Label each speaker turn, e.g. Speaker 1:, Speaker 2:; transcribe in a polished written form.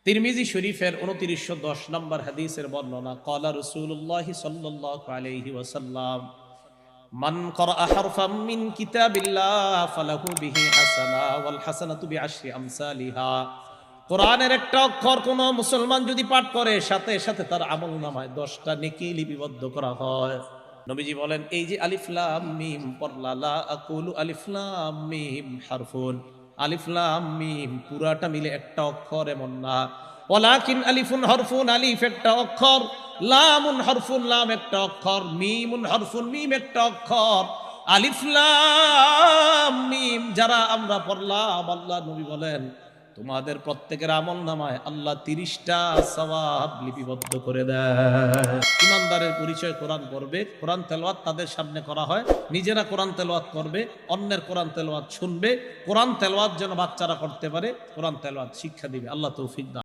Speaker 1: তিরমিজি শরীফের 2910 নম্বর হাদিসের বর্ণনা, ক্বালা রাসূলুল্লাহ সাল্লাল্লাহু আলাইহি ওয়াসাল্লাম, মান ক্বারাআ হারফাম মিন কিতাবিল্লাহ ফালাহু বিহি হাসানা ওয়াল হাসানাতু বিআশরি আমসালিহা। কোরআনের একটা অক্ষর কোন মুসলমান যদি পাঠ করে, সাথে সাথে তার আমলনামায় 10টা নেকি লিপিবদ্ধ করা হয়। নবীজি বলেন, এই যে আলিফ লাম মিম পড়লা, লা আকুলু আলিফ লাম মিম হারফুন, আলিফ লাম মিম পুরাটা মিলে একটা অক্ষর এমন না, ওয়ালাকিন আলিফুন হরফুন, আলিফ একটা অক্ষর, লামুন হরফুন, লাম একটা অক্ষর, মিমুন হরফুন, মিম একটা অক্ষর। আলিফ লাম মিম যারা আমরা পড়লাম, আল্লাহ নবী বলেন তোমাদের প্রত্যেকের আমলনামায় আল্লাহ 30টা সওয়াব লিপিবদ্ধ করে দেয়। ইমানদারের পরিচয় কোরআন পড়বে, কোরআন তেলাওয়াত তাদের সামনে করা হয়, নিজেরা কোরআন তেলাওয়াত করবে, অন্যের কোরআন তেলাওয়াত শুনবে, কোরআন তেলাওয়াত যেন বাচ্চারা করতে পারে, কোরআন তেলাওয়াত শিক্ষা দিবে। আল্লাহ তৌফিক দান।